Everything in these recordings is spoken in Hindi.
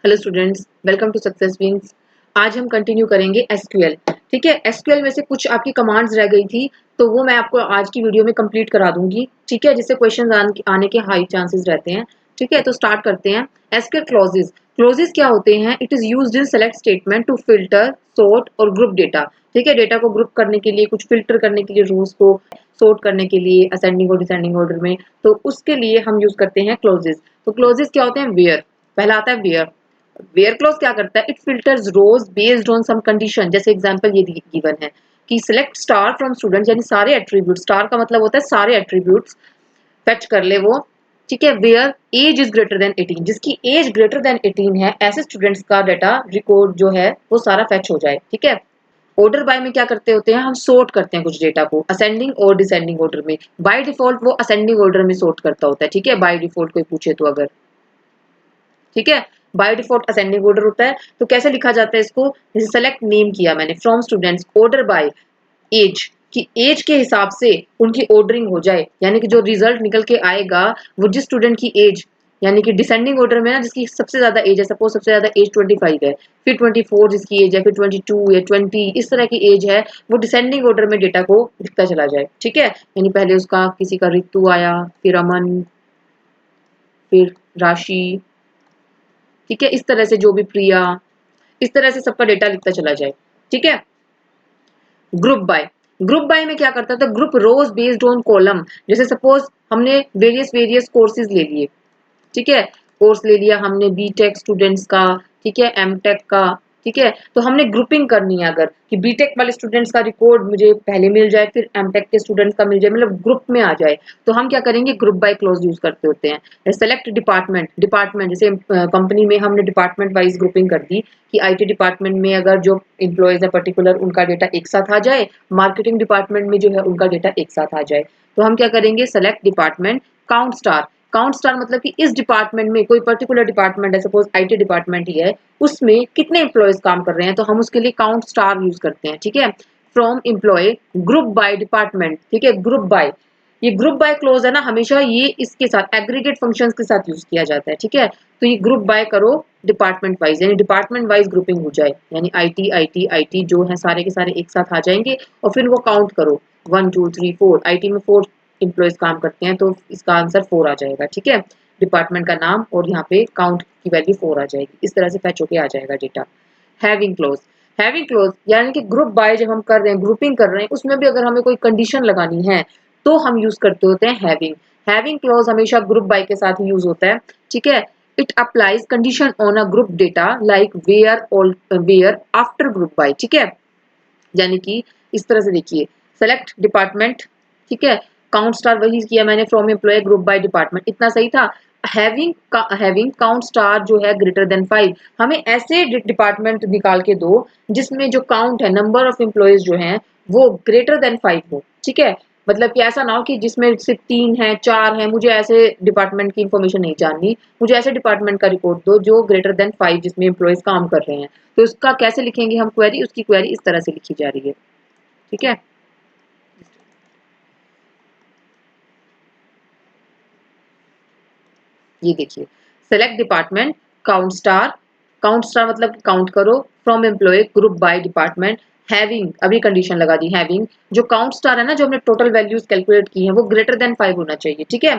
Hello students, welcome to Success Wings. आज हम कंटिन्यू करेंगे एसक्यूएल। ठीक है, एसक्यूएल में से कुछ आपकी कमांड्स रह गई थी, तो वो मैं आपको आज की वीडियो में कंप्लीट करा दूंगी। ठीक है, जिससे क्वेश्चन आने के हाई चांसेस रहते हैं। ठीक है, तो स्टार्ट करते हैं। एसक्यूएल क्लॉजेस क्लॉजेस क्या होते हैं? It is used in select statement to filter, sort और ग्रुप डेटा। ठीक है, डेटा को ग्रुप करने के लिए, कुछ फिल्टर करने के लिए, रूल्स को सॉर्ट करने के लिए असेंडिंग और डिसेंडिंग ऑर्डर में, तो उसके लिए हम यूज करते हैं क्लॉजेस। तो क्लॉजेस क्या होते हैं? वेयर, पहला आता है वेयर। वेयर क्लॉज क्या करता है? It filters rows based on some condition. जैसे एग्जांपल ये गिवन है कि सिलेक्ट स्टार फ्रॉम स्टूडेंट, यानी सारे एट्रीब्यूट, स्टार का मतलब होता है सारे एट्रीब्यूट्स फेच कर ले वो। ठीक है, where age is greater than 18, जिसकी एज ग्रेटर देन 18 है, ऐसे स्टूडेंट्स का डाटा रिकॉर्ड जो है वो सारा फेच हो जाए। ठीक है, ऑर्डर बाय में क्या करते होते हैं? हम सॉर्ट करते हैं कुछ डेटा को असेंडिंग और डिसेंडिंग ऑर्डर में। बाय डिफॉल्ट वो असेंडिंग ऑर्डर में सॉर्ट करता होता है। ठीक है, बाय डिफॉल्ट कोई पूछे तो अगर, ठीक है, बाय डिफॉल्ट असेंडिंग ऑर्डर होता है। तो कैसे लिखा जाता है इसको? जैसे सेलेक्ट नेम किया मैंने from students, order by age, कि एज के हिसाब से उनकी ऑर्डरिंग हो जाए, यानी कि जो रिजल्ट निकल के आएगा वो जिस स्टूडेंट की एज, यानी कि डिसेंडिंग ऑर्डर में ना, जिसकी सबसे ज्यादा एज है, सपोज सबसे ज्यादा एज 25 है, फिर 24 जिसकी एज है, फिर 22 या 20 इस तरह की एज है, वो डिसेंडिंग ऑर्डर में डेटा को लिखता चला जाए। ठीक है, यानी पहले उसका किसी का ऋतु आया, फिर अमन, फिर राशि। ठीक है, इस तरह से जो भी प्रिया, इस तरह से सबका डेटा लिखता चला जाए। ठीक है, ग्रुप बाय, ग्रुप बाय में क्या करता था? Group rows based on column. जैसे सपोज हमने वेरियस वेरियस कोर्सेज ले लिए। ठीक है, कोर्स ले लिया हमने बीटेक स्टूडेंट्स का, ठीक है, एमटेक का। ठीक है, तो हमने ग्रुपिंग करनी है अगर, कि बीटेक वाले स्टूडेंट्स का रिकॉर्ड मुझे पहले मिल जाए, फिर एमटेक के स्टूडेंट्स का मिल जाए, मतलब ग्रुप में आ जाए, तो हम क्या करेंगे? ग्रुप बाय क्लॉज यूज करते होते हैं। सेलेक्ट डिपार्टमेंट, डिपार्टमेंट जैसे कंपनी में हमने डिपार्टमेंट वाइज ग्रुपिंग कर दी कि आईटी डिपार्टमेंट में अगर जो एम्प्लॉयज है पर्टिकुलर, उनका डेटा एक साथ आ जाए, मार्केटिंग डिपार्टमेंट में जो है उनका डेटा एक साथ आ जाए। तो हम क्या करेंगे? Select department, count star. Count star मतलब कि इस डिपार्टमेंट में, कोई पर्टिकुलर डिपार्टमेंट है, सपोज आईटी डिपार्टमेंट ही है, उसमें कितने एम्प्लॉयज काम कर रहे हैं, तो हम उसके लिए काउंट स्टार यूज करते हैं। ठीक है, from employ, group by department. ठीक है, ग्रुप बाय, ये ग्रुप बाय क्लोज है ना, हमेशा ये इसके साथ एग्रीगेट फंक्शंस के साथ यूज किया जाता है। ठीक है, तो ये ग्रुप बाय करो डिपार्टमेंट वाइज, यानी डिपार्टमेंट वाइज ग्रुपिंग हो जाए, यानी आईटी आईटी आईटी जो है सारे के सारे एक साथ आ जाएंगे, और फिर वो काउंट करो 1 2 3 4, आईटी में 4 एम्प्लॉयज काम करते हैं, तो इसका आंसर 4 आ जाएगा। ठीक है, डिपार्टमेंट का नाम और यहाँ पे काउंट की वैल्यू 4 आ जाएगी। इस तरह से फैच होके आ जाएगा data. Having close, having close यानी कि ग्रुप बाय जब हम कर रहे हैं, ग्रुपिंग कर रहे हैं, उसमें भी अगर हमें कोई कंडीशन लगानी है तो हम यूज करते होते हैं हैविंग। हैविंग क्लोज हमेशा ग्रुप बाय के साथ ही यूज होता है। ठीक है, it applies condition on a group data like where और वेयर आफ्टर ग्रुप बाय। ठीक है, यानी कि इस तरह से देखिए, सेलेक्ट डिपार्टमेंट, ठीक है, काउंट स्टार वही किया मैंने, from employ, group by department, इतना सही था। हैविंग काउंट स्टार जो है ग्रेटर देन 5, हमें ऐसे डिपार्टमेंट निकाल के दो जिसमें जो काउंट है, नंबर ऑफ एम्प्लॉयज जो हैं वो ग्रेटर देन 5 हो। ठीक है, मतलब कि ऐसा ना हो कि जिसमें सिर्फ 3 है 4 है, मुझे ऐसे डिपार्टमेंट की इंफॉर्मेशन नहीं जाननी, मुझे ऐसे डिपार्टमेंट का रिपोर्ट दो जो ग्रेटर देन 5, जिसमें एम्प्लॉयज काम कर रहे हैं। तो इसका कैसे लिखेंगे हम क्वेरी? उसकी क्वेरी इस तरह से लिखी जा रही है। ठीक है, ये देखिए, सेलेक्ट डिपार्टमेंट, काउंट स्टार मतलब काउंट करो, from employ, group by department, having, अभी कंडीशन लगा दी, हैविंग जो काउंट स्टार है ना, जो हमने टोटल वैल्यूज कैलकुलेट की है, वो ग्रेटर देन 5 होना चाहिए। ठीक है,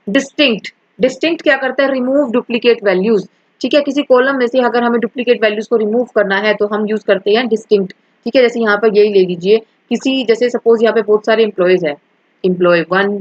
डिस्टिंक्ट, डिस्टिंक्ट क्या करता है? Remove duplicate values. ठीक है, किसी कॉलम में से अगर हमें डुप्लीकेट वैल्यूज को रिमूव करना है तो हम यूज करते हैं डिस्टिंक्ट। ठीक है, जैसे यहाँ पर यही ले लीजिए, किसी जैसे सपोज यहाँ पे बहुत सारे एम्प्लॉयज है, एम्प्लॉय 1,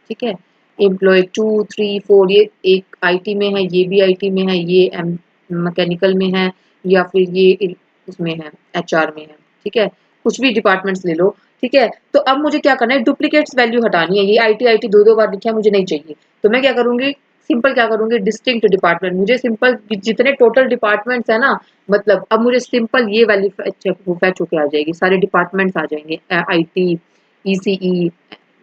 ठीक है, एम्प्लॉय 2 3 4, ये एक आईटी में है, ये भी आईटी में है, ये मैकेनिकल में है, या फिर ये उसमें है, एचआर में है। ठीक है, कुछ भी डिपार्टमेंट्स ले लो। ठीक है, तो अब मुझे क्या करना है? डुप्लीकेट्स वैल्यू हटानी है। ये आईटी आईटी दो दो बार लिखा है, मुझे नहीं चाहिए, तो मैं क्या करूंगी? सिंपल क्या करूंगी? डिस्टिंक्ट डिपार्टमेंट, मुझे सिंपल जितने टोटल डिपार्टमेंट्स है ना, मतलब अब मुझे सिंपल ये वैल्यू फैच होके आ जाएगी, सारे डिपार्टमेंट्स आ जाएंगे, आईटी, ईसीई,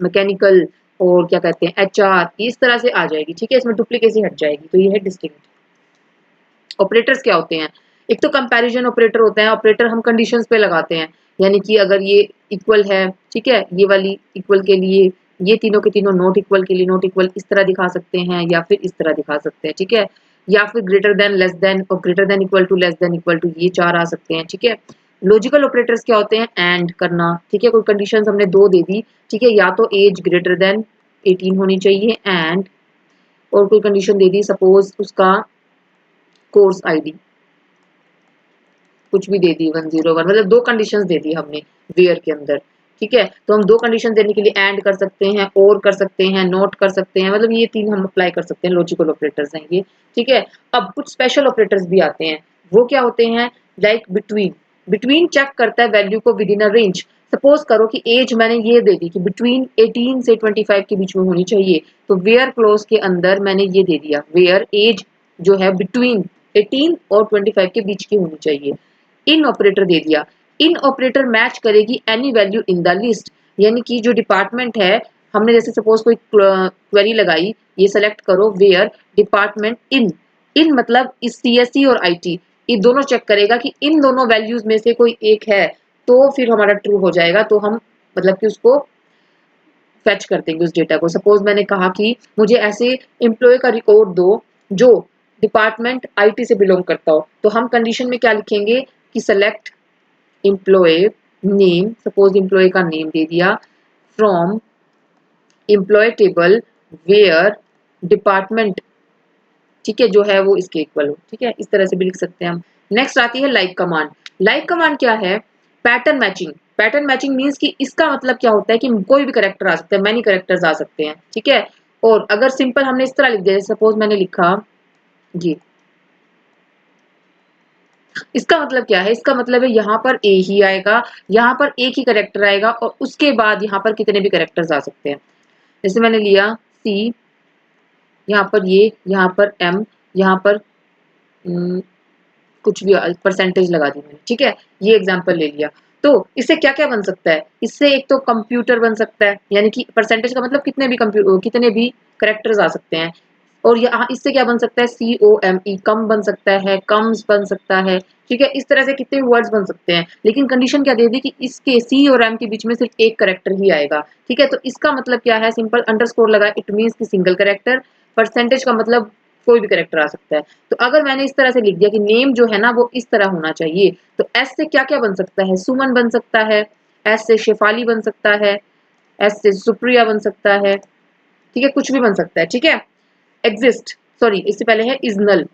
मैकेनिकल, और क्या कहते हैं एचआर, इस तरह से आ जाएगी। ठीक है, इसमें डुप्लीकेसी हट जाएगी, तो ये है डिस्टिंक्ट। ऑपरेटर्स क्या होते हैं? एक तो कंपैरिजन ऑपरेटर होता है, ऑपरेटर हम कंडीशंस पे लगाते हैं, यानी कि अगर ये इक्वल है, ठीक है, ये वाली इक्वल के लिए, ये तीनों के तीनों नॉट इक्वल के लिए नॉट इक्वल, इस तरह दिखा सकते हैं या फिर इस तरह दिखा सकते हैं। ठीक है, या फिर ग्रेटर देन, लेस देन और greater than equal to, less than equal to, ये 4 आ सकते हैं। ठीक है। लॉजिकल ऑपरेटर्स क्या होते हैं? एंड करना। ठीक है। कोई कंडीशंस हमने 2 दे दी। ठीक है। या तो एज ग्रेटर देन 18 होनी चाहिए एंड, और कोई कंडीशन दे दी, सपोज उसका कोर्स आईडी कुछ भी दे दी 101, मतलब 2 कंडीशंस दे दी हमने वेयर के अंदर। ठीक है। तो हम 2 कंडीशन देने के लिए एंड कर सकते हैं, और कर सकते हैं, नॉट कर सकते हैं, मतलब ये 3 हम अप्लाई कर सकते हैं। लॉजिकल ऑपरेटर्स हैं ये। ठीक है। अब कुछ स्पेशल ऑपरेटर्स भी आते हैं। वो क्या होते हैं? Like between. बिटवीन चेक करता है वैल्यू को with in a range. Suppose करो कि एज मैंने ये दे दी कि बिटवीन 18 से 25 के बीच में होनी चाहिए, तो वेयर क्लोज के अंदर मैंने ये दे दिया, वेयर एज जो है बिटवीन 18 और 25 के बीच की होनी चाहिए। इन ऑपरेटर दे दिया। इन ऑपरेटर मैच करेगी any value in the list, यानी कि जो डिपार्टमेंट है, हमने जैसे सपोज कोई क्वेरी लगाई, ये सेलेक्ट करो वेयर डिपार्टमेंट इन। इन मतलब इस सीएससी और आईटी, ये दोनों चेक करेगा कि इन दोनों वैल्यूज में से कोई एक है, तो फिर हमारा ट्रू हो जाएगा, तो हम मतलब कि उसको फेच कर देंगे उस डेटा को। सपोज मैंने कहा कि मुझे ऐसे एम्प्लॉय का रिकॉर्ड दो जो डिपार्टमेंट आईटी से बिलोंग करता हो, तो हम कंडीशन में क्या लिखेंगे कि select employee name, suppose employee का नेम दे दिया, from employee table where department, ठीक है, जो है वो इसके इक्वल हो। ठीक है। इस तरह से भी लिख सकते हैं हम। नेक्स्ट आती है लाइक कमांड। लाइक कमांड क्या है? Pattern matching. Pattern matching means कि इसका मतलब क्या होता है कि कोई भी करेक्टर आ सकता है, मैनी करेक्टर्स आ सकते हैं। ठीक है। और अगर सिंपल हमने इस तरह लिख दिया, सपोज मैंने लिखा जी, इसका मतलब क्या है? इसका मतलब है यहाँ पर ए ही आएगा, यहाँ पर एक ही करेक्टर आएगा, और उसके बाद यहाँ पर कितने भी करेक्टर्स आ सकते हैं। जैसे मैंने लिया सी, यहाँ पर ये, यहाँ पर एम, यहाँ पर कुछ भी परसेंटेज लगा दी मैंने। ठीक है। ये एग्जांपल ले लिया। तो इससे क्या क्या बन सकता है? इससे एक तो कंप्यूटर बन सकता है, यानी कि परसेंटेज का मतलब कितने भी करेक्टर्स आ सकते हैं। और यहाँ इससे क्या बन सकता है? COME कम बन सकता है, कम्स बन सकता है। ठीक है। इस तरह से कितने वर्ड्स बन सकते हैं, लेकिन कंडीशन क्या दे दी कि इसके सी और एम के बीच में सिर्फ एक करेक्टर ही आएगा। ठीक है। तो इसका मतलब क्या है? सिंपल अंडरस्कोर लगा, इट मीन्स की सिंगल करेक्टर। परसेंटेज का मतलब कोई भी करेक्टर आ सकता है। तो अगर मैंने इस तरह से लिख दिया कि नेम जो है ना वो इस तरह होना चाहिए, तो एस से क्या क्या बन सकता है? सुमन बन सकता है, एस से शेफाली बन सकता है, एस से सुप्रिया बन सकता है। ठीक है। कुछ भी बन सकता है। ठीक है। एग्जिस्ट, सॉरी इससे पहले है इज नल।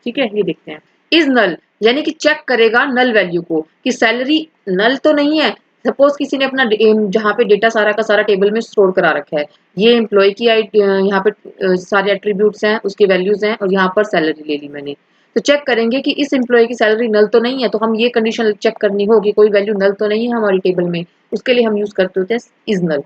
ठीक है। ये देखते हैं। इज नल यानी कि चेक करेगा नल वैल्यू को कि सैलरी नल तो नहीं है। सपोज किसी ने अपना जहाँ पे डेटा सारा का सारा टेबल में स्टोर करा रखा है, ये एम्प्लॉय की यहाँ पे सारे एट्रीब्यूट्स हैं, उसके वैल्यूज हैं, और यहाँ पर सैलरी ले ली मैंने। तो चेक करेंगे कि इस एम्प्लॉय की सैलरी नल तो नहीं है, तो हम ये कंडीशन चेक करनी होगी, कोई वैल्यू नल तो नहीं है हमारी टेबल में। उसके लिए हम यूज करते होते हैं इज नल।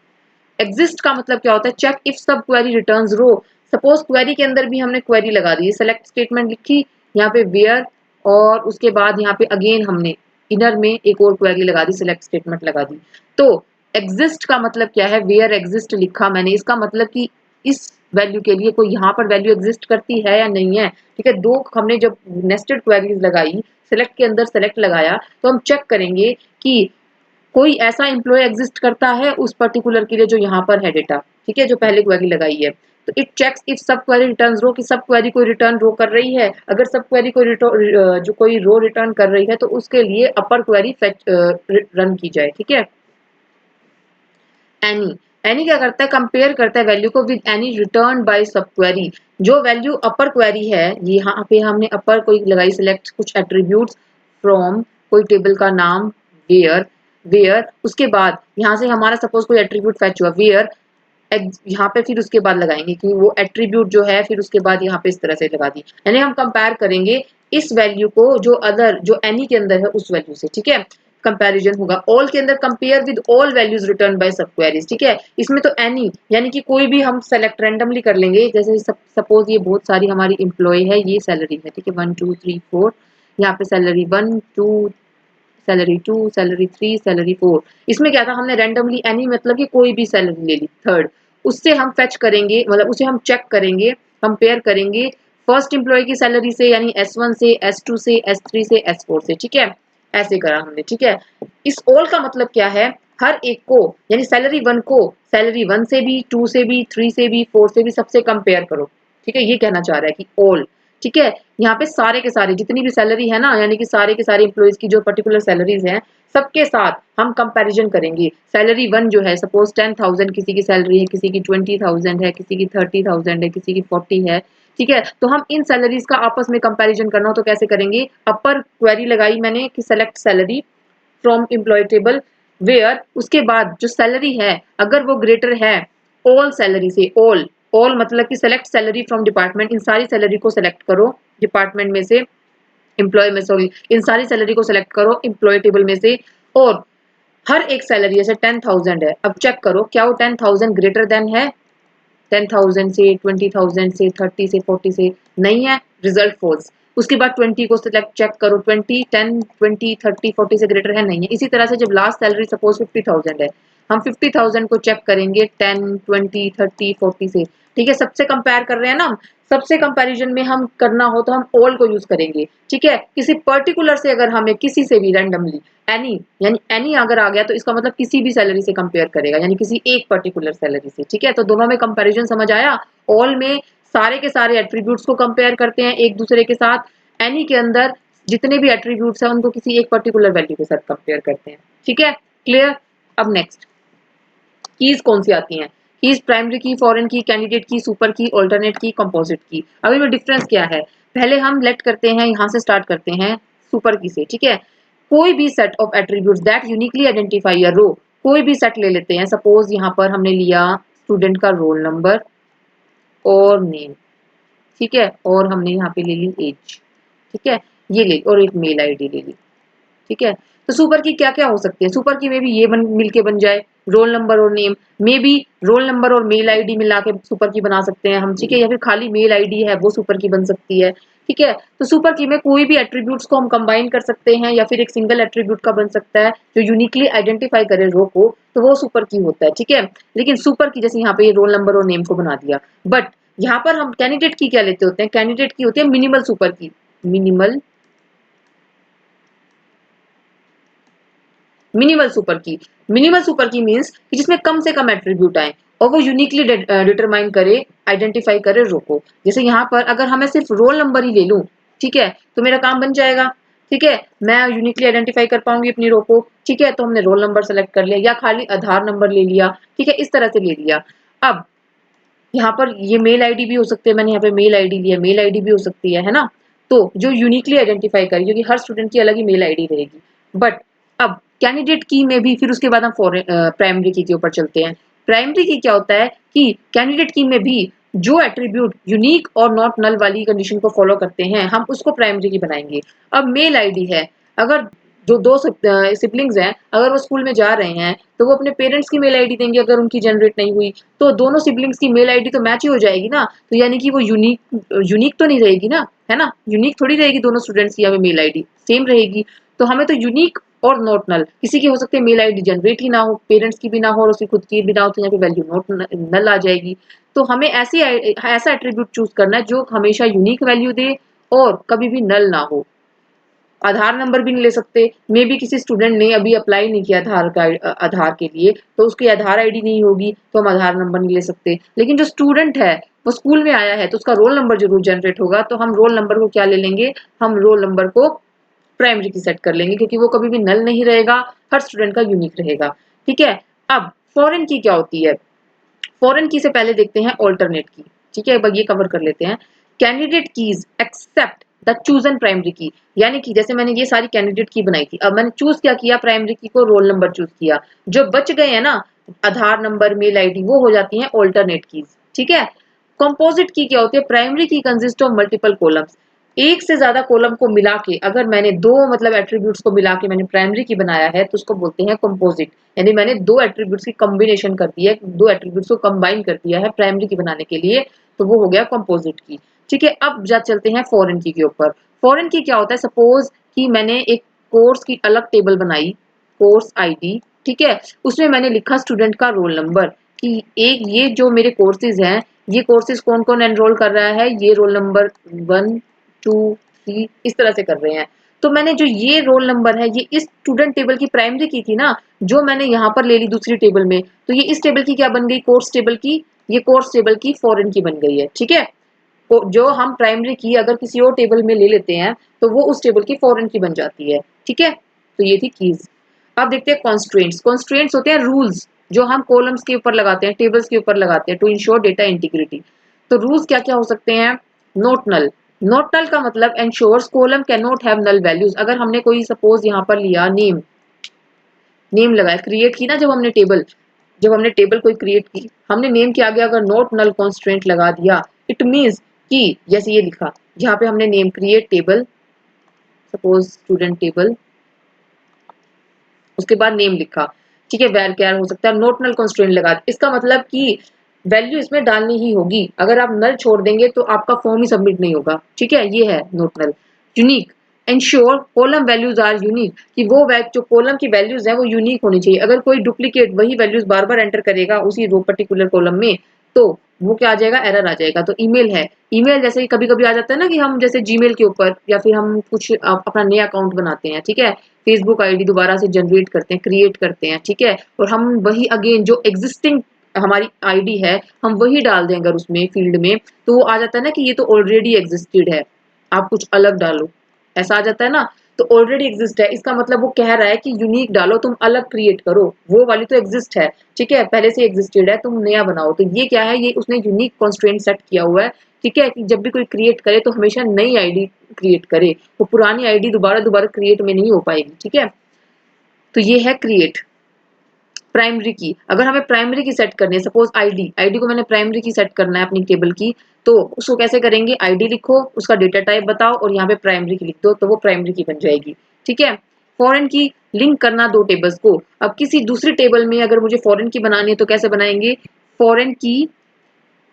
एग्जिस्ट का मतलब क्या होता है? चेक इफ सब क्वेरी रिटर्न्स रो। सपोज क्वेरी के अंदर भी हमने क्वेरी लगा दी, सेलेक्ट स्टेटमेंट लिखी, यहाँ पे वेयर, और उसके बाद यहाँ पे अगेन हमने इनर में एक और क्वेरी लगा दी, सेलेक्ट स्टेटमेंट लगा दी। तो एग्जिस्ट का मतलब क्या है? वेयर एग्जिस्ट लिखा मैंने, इसका मतलब कि इस वैल्यू के लिए कोई यहाँ पर वैल्यू एग्जिस्ट करती है या नहीं है। ठीक है। दो हमने जब नेस्टेड क्वेरीज लगाई, सेलेक्ट के अंदर सेलेक्ट लगाया, तो हम चेक करेंगे कि कोई ऐसा एम्प्लॉय एग्जिस्ट करता है उस पर्टिकुलर के लिए जो यहाँ पर है डेटा। ठीक है। जो पहले क्वेरी लगाई है, तो इट चेक्स इफ सब क्वेरी रिटर्न रो, कि सब क्वेरी कोई रिटर्न रो कर रही है। अगर सब क्वेरी कोई जो कोई रो रिटर्न कर रही है, तो उसके लिए अपर क्वेरी रन की जाए। ठीक है। एनी, एनी क्या करता है? कंपेयर करता है वैल्यू को विद एनी रिटर्न बाय सब क्वेरी। जो वैल्यू अपर क्वेरी है, यहाँ पे हमने अपर कोई लगाई, सिलेक्ट कुछ एट्रीब्यूट्स फ्रॉम कोई टेबल का नाम वेयर, वेयर उसके बाद यहाँ से हमारा सपोज कोई एट्रीब्यूट फैच हुआ वेयर, यहाँ पे फिर उसके बाद लगाएंगे कि वो एट्रीब्यूट जो है, फिर उसके बाद यहाँ पे इस तरह से लगा दी, यानी हम कंपेयर करेंगे इस वैल्यू को जो अदर जो एनी के अंदर है उस वैल्यू से। ठीक है। कंपैरिजन होगा। ऑल के अंदर compare with all values return by subqueries. ठीक है। इसमें तो एनी यानी कि कोई भी हम सेलेक्ट रैंडमली कर लेंगे, जैसे सपोज ये बहुत सारी हमारी एम्प्लॉय है, ये सैलरी है। ठीक है। 1 2 3 4, यहाँ पे सैलरी 1 2, सैलरी 2, सैलरी 3, सैलरी 4। इसमें क्या था? हमने रैंडमली एनी मतलब कि कोई भी सैलरी ले ली, थर्ड, उससे हम फेच करेंगे, मतलब उसे हम चेक करेंगे, कंपेयर करेंगे फर्स्ट एम्प्लॉय की सैलरी से, यानी S1 से, S2 से, S3 से, S4 से। ठीक है। ऐसे करा हमने। ठीक है। इस ऑल का मतलब क्या है? हर एक को, यानी सैलरी 1 को सैलरी 1 से भी, 2 से भी, 3 से भी, 4 से भी, सबसे कंपेयर करो। ठीक है। ये कहना चाह रहा है कि ऑल। ठीक है। यहाँ पे सारे के सारे जितनी भी सैलरी है ना, यानी कि सारे के सारे एम्प्लॉइज की जो पर्टिकुलर सैलरीज हैं सबके साथ हम कंपैरिजन करेंगे। सैलरी 1 जो है सपोज 10,000 किसी की सैलरी है, किसी की 20,000 है, किसी की 30,000 है, किसी की 40 है, ठीक है। तो हम इन सैलरीज का आपस में कंपैरिजन करना हो तो कैसे करेंगे? अपर क्वेरी लगाई मैंने कि select salary from employee table where, उसके बाद जो सैलरी है अगर वो ग्रेटर है ऑल सैलरी से, ऑल मतलब कि सेलेक्ट सैलरी फ्रॉम डिपार्टमेंट, इन सारी सैलरी को सेलेक्ट करो डिपार्टमेंट में से, एम्प्लॉय में सॉरी, इन सारी सैलरी को सेलेक्ट करो एम्प्लॉय टेबल में से, और हर एक सैलरी जैसे 10,000 है, अब चेक करो क्या वो 10,000 ग्रेटर देन है 10,000 से, 20,000 से, 30 से, 40 से, नहीं है, रिजल्ट फॉल्स। उसके बाद 20 को सिलेक्ट चेक करो, 20, 10, 20, 30, 40 से ग्रेटर है, नहीं है। इसी तरह से जब लास्ट सैलरी सपोज 50,000 है, हम 50,000 को चेक करेंगे 10, 20, 30, 40 से, ठीक है। सबसे कंपेयर कर रहे हैं ना हम, सबसे कंपैरिजन में हम करना हो तो हम ऑल को यूज करेंगे, ठीक है। किसी पर्टिकुलर से अगर हमें किसी से भी रैंडमली एनी, यानी एनी अगर आ गया तो इसका मतलब किसी भी सैलरी से कंपेयर करेगा, यानी किसी एक पर्टिकुलर सैलरी से, ठीक है। तो दोनों में कंपैरिजन समझ आया। ऑल में सारे के सारे एट्रीब्यूट्स को कंपेयर करते हैं एक दूसरे के साथ, एनी के अंदर जितने भी एट्रीब्यूट्स हैं उनको किसी एक पर्टिकुलर वैल्यू के साथ कंपेयर करते हैं, ठीक है, क्लियर। अब नेक्स्ट कीज कौन सी आती हैं? कीज प्राइमरी की, फॉरेन की, कैंडिडेट की, सुपर की, ऑल्टरनेट की, कंपोजिट की। अभी में डिफरेंस क्या है? पहले हम लेट करते हैं, यहाँ से स्टार्ट करते हैं सुपर की से, ठीक है। कोई भी set of attributes that uniquely identify a row, कोई भी सेट ले लेते हैं, सपोज यहाँ पर हमने लिया स्टूडेंट का रोल नंबर और नेम, ठीक है, और हमने यहाँ पे ले ली एज, ठीक है, ये ले, और एक मेल आईडी ले ली, ठीक है। तो सुपर की क्या क्या हो सकती है? सुपर की में भी ये मिलके बन जाए रोल नंबर और नेम, में भी रोल नंबर और मेल आईडी मिला के सुपर की बना सकते हैं हम, ठीक है, या फिर खाली मेल आईडी है वो सुपर की बन सकती है, ठीक है। तो सुपर की में कोई भी एट्रीब्यूट्स को हम कंबाइन कर सकते हैं, या फिर एक सिंगल एट्रीब्यूट का बन सकता है जो यूनिकली आइडेंटिफाई करे रो को, तो वो सुपर की होता है, ठीक है। लेकिन सुपर की जैसे यहाँ पे रोल नंबर और नेम को बना दिया, बट यहाँ पर हम कैंडिडेट की क्या लेते होते हैं? कैंडिडेट की होती है मिनिमल सुपर की, मिनिमल मिनिमल सुपर की। मिनिमल सुपर की मींस कि जिसमें कम से कम एट्रीब्यूट आए और वो यूनिकली डिटरमाइन करे, आइडेंटिफाई करे रो को। जैसे यहाँ पर अगर हमें सिर्फ रोल नंबर ही ले लूं, ठीक है, तो मेरा काम बन जाएगा, ठीक है, मैं यूनिकली आइडेंटिफाई कर पाऊंगी अपनी रो को, ठीक है। तो हमने रोल नंबर सेलेक्ट कर लिया, या खाली आधार नंबर ले लिया, ठीक है, इस तरह से ले लिया। अब यहाँ पर ये मेल आईडी भी हो सकती है, मैंने यहाँ पे मेल आईडी लिया, मेल आईडी भी हो सकती है ना। तो जो यूनिकली आइडेंटिफाई करेगी, क्योंकि हर स्टूडेंट की अलग ही मेल आईडी रहेगी। बट अब कैंडिडेट की में भी फिर उसके बाद हम प्राइमरी की के ऊपर चलते हैं। प्राइमरी की क्या होता है कि कैंडिडेट की में भी जो एट्रीब्यूट यूनिक और नॉट नल वाली कंडीशन को फॉलो करते हैं हम उसको प्राइमरी की बनाएंगे। अब मेल आईडी है, अगर जो दो सिबलिंग्स हैं अगर वो स्कूल में जा रहे हैं तो वो अपने पेरेंट्स की मेल आईडी देंगे, अगर उनकी जनरेट नहीं हुई तो दोनों सिबलिंग्स की मेल आईडी तो मैच ही हो जाएगी ना। तो यानी कि वो यूनिक तो नहीं रहेगी ना, है ना, यूनिक थोड़ी रहेगी, दोनों स्टूडेंट्स की मेल आईडी सेम रहेगी। तो हमें तो यूनिक और नॉट नल, किसी की हो सकती है मेल आईडी जनरेट ही ना हो, पेरेंट्स की भी ना हो और उसकी खुद की भी ना हो, तो यहाँ पे वैल्यू नॉट नल आ जाएगी। तो हमें ऐसा एट्रीब्यूट चूज करना है जो हमेशा यूनिक वैल्यू दे और कभी भी नल ना हो। आधार नंबर भी नहीं ले सकते, मे बी किसी स्टूडेंट ने अभी अप्लाई नहीं किया आधार के लिए, तो उसकी आधार आईडी नहीं होगी तो हम आधार नंबर नहीं ले सकते। लेकिन जो स्टूडेंट है वो स्कूल में आया है तो उसका रोल नंबर जरूर जनरेट होगा, तो हम रोल नंबर को क्या ले लेंगे? हम रोल नंबर को प्राइमरी की सेट कर लेंगे, क्योंकि वो कभी भी नल नहीं रहेगा, हर स्टूडेंट का यूनिक रहेगा, ठीक है। अब फॉरेन की क्या होती है? फॉरेन की से पहले देखते हैं ऑल्टरनेट की, ठीक है, ये कवर कर लेते हैं। Candidate keys except the chosen primary key, यानी कि जैसे मैंने ये सारी कैंडिडेट की बनाई थी, अब मैंने चूज क्या किया? प्राइमरी की को, रोल नंबर चूज किया, जो बच गए हैं ना आधार नंबर मेल आईडी वो हो जाती हैं ऑल्टरनेट कीज, ठीक है। कंपोजिट की क्या होती है? प्राइमरी की कंसिस्ट ऑफ मल्टीपल कॉलम्स, एक से ज्यादा कॉलम को मिला के, अगर मैंने दो मतलब एट्रीब्यूट्स को मिला के मैंने प्राइमरी की बनाया है तो उसको बोलते हैं कंपोजिट, यानी मैंने दो एट्रीब्यूट्स की कॉम्बिनेशन कर दी है, दो एट्रीब्यूट्स को कंबाइन कर दिया है प्राइमरी की बनाने के लिए, तो वो हो गया कंपोजिट की, ठीक है। अब जा चलते हैं फॉरेन की के ऊपर। फॉरेन की क्या होता है? सपोज कि मैंने एक कोर्स की अलग टेबल बनाई, कोर्स आईडी, ठीक है, उसमें मैंने लिखा स्टूडेंट का रोल नंबर, कि एक ये जो मेरे कोर्सेज हैं, ये कोर्सेज कौन कौन एनरोल कर रहा है, ये रोल नंबर 1, 2, 3 इस तरह से कर रहे हैं। तो मैंने जो ये रोल नंबर है ये इस स्टूडेंट टेबल की प्राइमरी की थी ना, जो मैंने यहाँ पर ले ली दूसरी टेबल में, तो ये इस टेबल की क्या बन गई? कोर्स टेबल की, ये कोर्स टेबल की फॉरेन की बन गई है, ठीक है। जो हम प्राइमरी की अगर किसी और टेबल में ले लेते हैं तो वो उस टेबल की फॉरेन की बन जाती है। ठीक है, तो ये थी कीज। अब देखते हैं कॉन्स्ट्रेंट्स। कॉन्स्ट्रेंट्स होते हैं रूल्स जो हम कॉलम्स के ऊपर लगाते हैं, टेबल्स के ऊपर लगाते हैं टू इंश्योर डेटा इंटीग्रिटी। तो रूल्स क्या क्या हो सकते हैं? Not null. नॉट नल का मतलब ensures column cannot have null values. अगर हमने कोई सपोज यहाँ पर लिया नेम, नेम लगाया, क्रिएट की ना जब हमने टेबल कोई क्रिएट की, हमने नेम के आगे अगर नॉट नल कॉन्स्ट्रेंट लगा दिया, इट मीन्स कि जैसे ये लिखा, यहाँ पे हमने name create table, suppose student table, उसके बाद नेम लिखा, ठीक है, वेर क्या हो सकता है, नॉट नल कॉन्स्ट्रेंट लगा, इसका मतलब कि वैल्यू इसमें डालनी ही होगी। अगर आप नल छोड़ देंगे तो आपका फॉर्म ही सबमिट नहीं होगा। ठीक है, ये है not null. Unique, ensure column values are unique, कि वो जो कॉलम की वैल्यूज है वो यूनिक होनी चाहिए। अगर कोई डुप्लीकेट वही वैल्यूज बार बार एंटर करेगा उसी रो पर्टिकुलर कॉलम में तो वो क्या आ जाएगा, एरर आ जाएगा। तो ईमेल है, ईमेल जैसे कभी कभी आ जाता है ना कि हम जैसे जीमेल के ऊपर या फिर हम कुछ अपना नया अकाउंट बनाते हैं, ठीक है, फेसबुक आईडी दोबारा से जनरेट करते हैं, क्रिएट करते हैं, ठीक है, और हम वही अगेन जो एग्जिस्टिंग हमारी आईडी है हम वही डाल दें अगर उसमें फील्ड में, तो वो आ जाता है ना कि ये तो ऑलरेडी एग्जिस्टेड है, आप कुछ अलग डालो, ऐसा आ जाता है ना। तो ऑलरेडी एग्जिस्ट है, इसका मतलब वो कह रहा है कि यूनिक डालो, तुम अलग क्रिएट करो, वो वाली तो एग्जिस्ट है, ठीक है, पहले से एग्जिस्टेड है, तुम नया बनाओ। तो ये क्या है, ये उसने यूनिक कॉन्स्ट्रेंट सेट किया हुआ है। ठीक है, कि जब भी कोई क्रिएट करे तो हमेशा नई आईडी क्रिएट करे, वो पुरानी आईडी दोबारा दोबारा क्रिएट में नहीं हो पाएगी। ठीक है, तो ये है क्रिएट। प्राइमरी की, अगर हमें प्राइमरी की सेट करनी है, सपोज आईडी को मैंने प्राइमरी की सेट करना है अपनी टेबल की, तो उसको कैसे करेंगे, आईडी लिखो, उसका डेटा टाइप बताओ और यहाँ पे प्राइमरी की लिख दो, तो वो प्राइमरी की बन जाएगी। ठीक है, फॉरेन की, लिंक करना दो टेबल्स को। अब किसी दूसरी टेबल में अगर मुझे फॉरेन की बनानी है तो कैसे बनाएंगे, फॉरेन की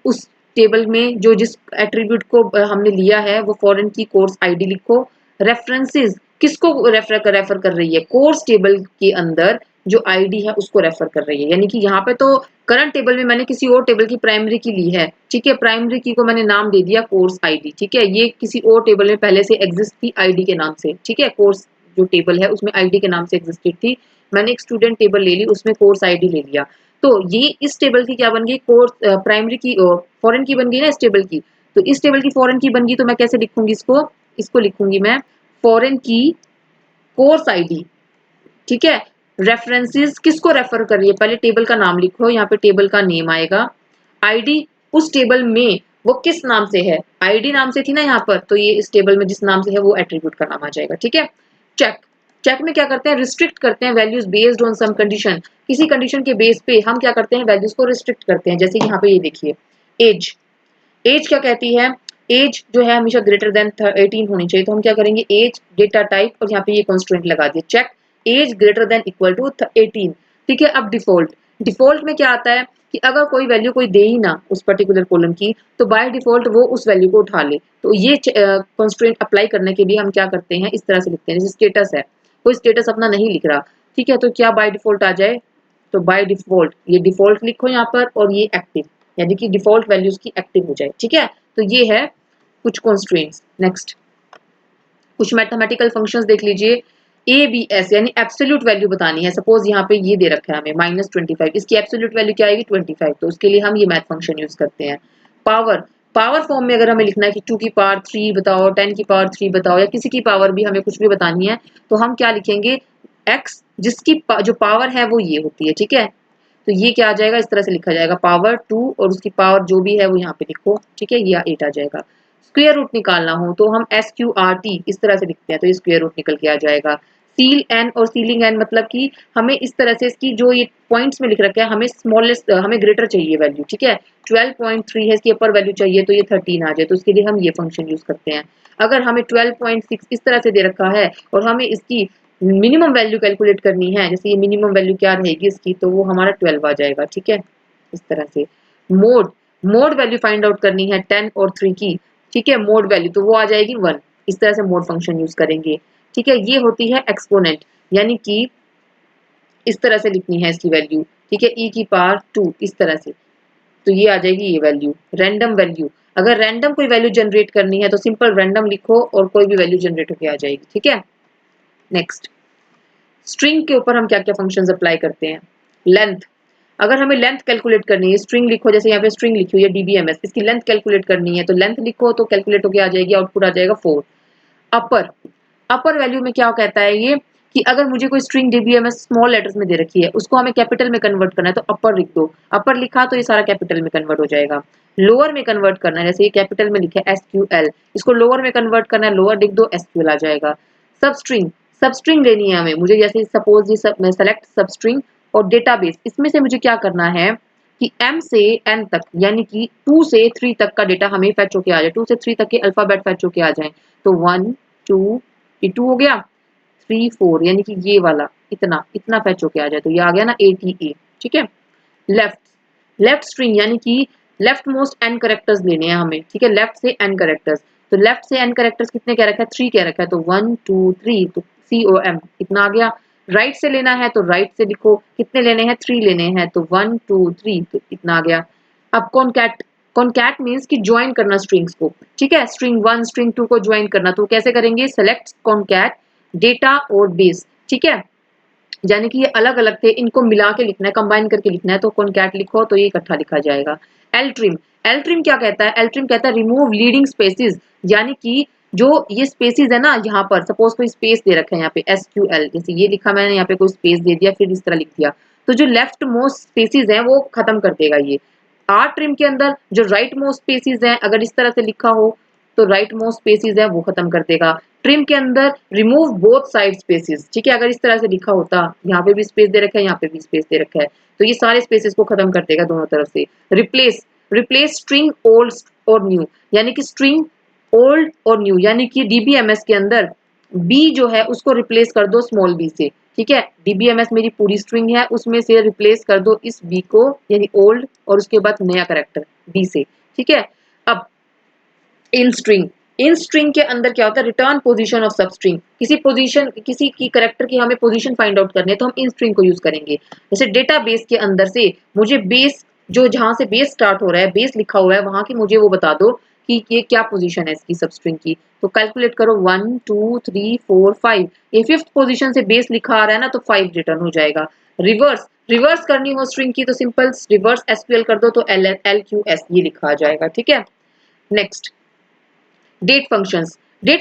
उस टेबल में जो जिस एट्रीब्यूट को हमने लिया है वो फॉरेन की कोर्स आईडी लिखो। रेफरेंसेस किसको रेफर कर रही है, कोर्स टेबल के अंदर जो आईडी है उसको रेफर कर रही है, यानी कि यहाँ पे तो करंट टेबल में मैंने किसी और टेबल की प्राइमरी की ली है, ठीक है, प्राइमरी की को मैंने नाम दे दिया कोर्स आईडी। ठीक है, ये किसी और टेबल में पहले से एग्जिस्ट थी आईडी के नाम से, ठीक है, कोर्स जो टेबल है उसमें आईडी के नाम से एग्जिस्टेड थी, मैंने एक स्टूडेंट टेबल ले ली, उसमें कोर्स आईडी ले लिया, तो ये इस टेबल की क्या बन गई, कोर्स प्राइमरी की फॉरेन की बन गई ना इस टेबल की। तो इस टेबल की फॉरेन की बन गई, तो मैं कैसे लिखूंगी इसको, इसको लिखूंगी मैं फॉरेन की कोर्स आईडी। ठीक है, रेफरेंसेस किसको रेफर कर रही है, पहले टेबल का नाम लिखो, यहाँ पे टेबल का नेम आएगा, आईडी उस टेबल में वो किस नाम से है, आईडी नाम से थी ना यहाँ पर, तो ये इस टेबल में जिस नाम से है वो एट्रीब्यूट का नाम आ जाएगा। ठीक है, चेक, चेक में क्या करते हैं, रिस्ट्रिक्ट करते हैं values based on some condition, किसी कंडीशन के बेस पे हम क्या करते हैं, वैल्यूज को रिस्ट्रिक्ट करते हैं। जैसे यहाँ पे ये देखिए एज, एज क्या कहती है, एज जो है हमेशा ग्रेटर देन 18 होनी चाहिए, तो हम क्या करेंगे, एज डेटा टाइप और यहाँ पे ये कॉन्स्टेंट लगा दिया, check age greater than equal to 18। ठीक है, अब डिफॉल्ट, डिफॉल्ट में क्या आता है कि अगर कोई वैल्यू कोई दे ही ना उस पर्टिकुलर कॉलम की, तो बाय डिफॉल्ट वो उस वैल्यू को उठा ले। तो ये कॉन्स्टेंट अप्लाई करने के लिए हम क्या करते हैं, इस तरह से लिखते हैं, जैसे स्टेटस है, कोई स्टेटस अपना नहीं लिख रहा, ठीक है, तो क्या बाय डिफॉल्ट आ जाए, तो बाय डिफॉल्ट ये डिफॉल्ट लिखो यहाँ पर और ये एक्टिव, यानी कि डिफॉल्ट वैल्यूज की एक्टिव हो जाए। ठीक है, तो ये है कुछ कॉन्स्ट्रेंट्स। नेक्स्ट कुछ मैथमेटिकल फंक्शंस देख लीजिए, ए बी एस यानी एब्सोल्यूट वैल्यू बतानी है, सपोज यहाँ पे ये दे रखा है हमें -25, इसकी एब्सोल्यूट वैल्यू क्या आएगी 25, तो उसके लिए हम ये मैथ फंक्शन यूज करते हैं। पावर, पावर फॉर्म में अगर हमें लिखना है कि 2 की पावर 3 बताओ, 10 की पावर 3 बताओ, या किसी की पावर भी हमें कुछ भी बतानी है, तो हम क्या लिखेंगे, x जिसकी जो पावर है वो ये होती है। ठीक है, तो ये क्या आ जाएगा, इस तरह से लिखा जाएगा, पावर 2 और उसकी पावर जो भी है वो यहाँ पे लिखो। ठीक है, ये 8 आ जाएगा। स्क्वायर रूट निकालना हो तो हम SQRT इस तरह से लिखते हैं, तो ये स्क्वायर रूट निकल के आ जाएगा। सील एन और सीलिंग एन मतलब कि हमें इस तरह से इसकी जो ये पॉइंट्स में लिख रखा है, हमें स्मॉलेस्ट हमें ग्रेटर चाहिए वैल्यू। ठीक है, 12.3 है इसकी अपर वैल्यू चाहिए, तो ये 13 आ जाए, तो उसके लिए हम ये फंक्शन यूज करते हैं। अगर हमें 12.6 इस तरह से दे रखा है और हमें इसकी मिनिमम वैल्यू कैलकुलेट करनी है, जैसे ये मिनिमम वैल्यू क्या रहेगी इसकी, तो वो हमारा 12 आ जाएगा। ठीक है, इस तरह से। Mode, mode value find out करनी है 10 और 3 की, ठीक है, मोड वैल्यू तो वो आ जाएगी 1, इस तरह से मोड फंक्शन यूज करेंगे। ठीक है, ये होती है एक्सपोनेंट, यानी कि इस तरह से लिखनी है इसकी वैल्यू। ठीक है, e की पावर 2 इस तरह से, तो ये आ जाएगी ये वैल्यू। रैंडम वैल्यू, अगर रैंडम कोई वैल्यू जनरेट करनी है तो सिंपल रैंडम लिखो और कोई भी वैल्यू जनरेट होकर आ जाएगी। ठीक है, नेक्स्ट स्ट्रिंग के ऊपर हम क्या क्या फंक्शंस अप्लाई करते हैं। लेंथ, अगर हमें लेंथ कैलकुलेट करनी है, स्ट्रिंग लिखो, जैसे यहाँ पे स्ट्रिंग लिखी हुई है DBMS, इसकी लेंथ कैलकुलेट करनी है तो लेंथ लिखो तो कैलकुलेट होके आ जाएगी, आउटपुट आ जाएगा 4। अपर वैल्यू में क्या कहता है ये कि अगर मुझे कोई स्ट्रिंग DBMS स्मॉल लेटर्स में दे रखी है, उसको हमें कैपिटल में कन्वर्ट करना है तो अपर लिख दो, अपर लिखा तो ये सारा कैपिटल में कन्वर्ट हो जाएगा। लोअर में कन्वर्ट करना है, जैसे ये कैपिटल में लिखा है SQL, इसको लोअर में कन्वर्ट करना है, लोअर लिख दो, SQL आ जाएगा। सबस्ट्रिंग लेनी है हमें, मुझे जैसे सपोज ये मैं सेलेक्ट सबस्ट्रिंग और डेटाबेस, इसमें से मुझे क्या करना है कि M से N तक यानी कि 2 से 3 तक का डेटा हमें फैच होके आ जाए, 2 से 3 तक के अल्फाबेट फैच होके आ जाए। तो 1 2 ये 2 हो गया, 3 4 यानी कि ये वाला इतना फैच होके आ जाए तो ये आ गया ना ATA। ठीक है। लेफ्ट स्ट्रिंग यानी कि लेफ्ट मोस्ट n कैरेक्टर्स लेने हैं हमें। ठीक है, लेफ्ट से n कैरेक्टर्स, तो लेफ्ट से n कैरेक्टर्स कितने कह रखा है, 3 कह रखा है, तो 1 2 3 तो COM इतना आ गया। राइट से लेना है तो राइट से लिखो, कितने लेने हैं, 3 लेने हैं, तो 1 2 3 तो इतना आ गया। अब कॉनकैट मीन्स कि ज्वाइन करना स्ट्रिंग्स को। ठीक है, स्ट्रिंग 1 स्ट्रिंग 2 को ज्वाइन करना, तो कैसे करेंगे, सेलेक्ट कॉनकैट डेटा और बेस। ठीक है, यानी कि ये अलग अलग थे, इनको मिला के लिखना है, कंबाइन करके लिखना है, तो कॉनकैट लिखो तो ये इकट्ठा लिखा जाएगा। एल ट्रिम क्या कहता है, एल ट्रिम कहता है रिमूव लीडिंग स्पेसिस, यानी कि जो ये स्पेसिस है ना, यहाँ पर सपोज कोई स्पेस दे रखा है यहाँ पे SQL, जैसे ये लिखा मैंने, यहाँ पे कोई स्पेस दे दिया फिर इस तरह लिख दिया, तो जो लेफ्ट मोस्ट स्पेसिस है वो खत्म कर देगा ये। ट्रिम के अंदर जो राइट मोस्ट स्पेसिस है, अगर इस तरह से लिखा हो तो राइट मोस्ट स्पेसिस है वो खत्म कर देगा। ट्रिम के अंदर रिमूव बोथ साइड स्पेसिस, ठीक है, अगर इस तरह से लिखा होता, यहाँ पे भी स्पेस दे रखा है, यहाँ पे भी स्पेस दे रखा है, तो ये सारे स्पेसिस को खत्म कर देगा दोनों तरफ से। रिप्लेस स्ट्रिंग ओल्ड और न्यू, यानी कि स्ट्रिंग ओल्ड और न्यू, यानी कि DBMS के अंदर बी जो है उसको रिप्लेस कर दो स्मॉल बी से। ठीक है, DBMS मेरी पूरी स्ट्रिंग है, उसमें से रिप्लेस कर दो इस बी को, यानी ओल्ड, और उसके बाद नया करेक्टर बी से। ठीक है, अब इन स्ट्रिंग के अंदर क्या होता है, रिटर्न पोजीशन ऑफ सबस्ट्रिंग, किसी की करेक्टर की हमें पोजीशन फाइंड आउट करनी है तो हम इन स्ट्रिंग को यूज करेंगे। जैसे डेटाबेस के अंदर से मुझे बेस, जो जहां से बेस स्टार्ट हो रहा है, बेस लिखा हुआ है, वहां की मुझे वो बता दो कि ये क्या पोजीशन है इसकी सबस्ट्रिंग की, तो कैलकुलेट करो 1 2 3 4 5, ये 5th पोजीशन से बेस लिखा आ रहा है ना, तो 5 रिटर्न हो जाएगा। रिवर्स करनी हो स्ट्रिंग की तो सिंपल रिवर्स SQL कर दो तो LQS ये लिखा आ जाएगा। ठीक है, नेक्स्ट डेट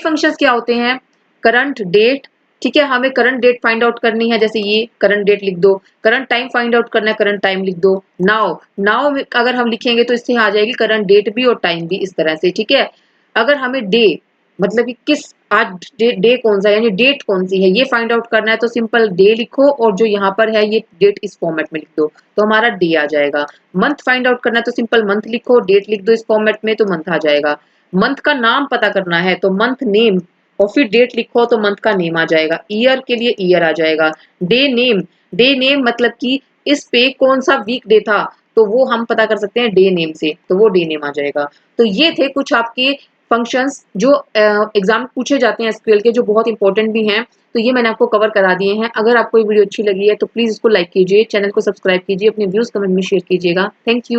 फंक्शंस क्या होते हैं, करंट डेट। ठीक है, हमें करंट डेट फाइंड आउट करनी है, जैसे ये करंट डेट लिख दो, करंट टाइम फाइंड आउट करना है, करंट टाइम लिख दो। नाउ अगर हम लिखेंगे तो इससे आ जाएगी करंट डेट भी और टाइम भी, इस तरह से। ठीक है, अगर हमें डे मतलब कि किस आज डे कौन सा, यानी डेट कौन सी है, ये फाइंड आउट करना है तो सिंपल डे लिखो और जो यहाँ पर है ये डेट इस फॉर्मेट में लिख दो तो हमारा डे आ जाएगा। मंथ फाइंड आउट करना है तो सिंपल मंथ लिखो, डेट लिख दो इस फॉर्मेट में तो मंथ आ जाएगा। मंथ का नाम पता करना है तो मंथ नेम और फिर डेट लिखो तो मंथ का नेम आ जाएगा। ईयर के लिए ईयर आ जाएगा। डे नेम मतलब कि इस पे कौन सा वीक डे था तो वो हम पता कर सकते हैं डे नेम से, तो वो डे नेम आ जाएगा। तो ये थे कुछ आपके फंक्शंस जो एग्जाम पूछे जाते हैं SQL के, जो बहुत इंपॉर्टेंट भी हैं, तो ये मैंने आपको कवर करा दिए हैं। अगर आपको ये वीडियो अच्छी लगी है तो प्लीज इसको लाइक कीजिए, चैनल को सब्सक्राइब कीजिए, अपने व्यूज कमेंट में शेयर कीजिएगा। Thank you.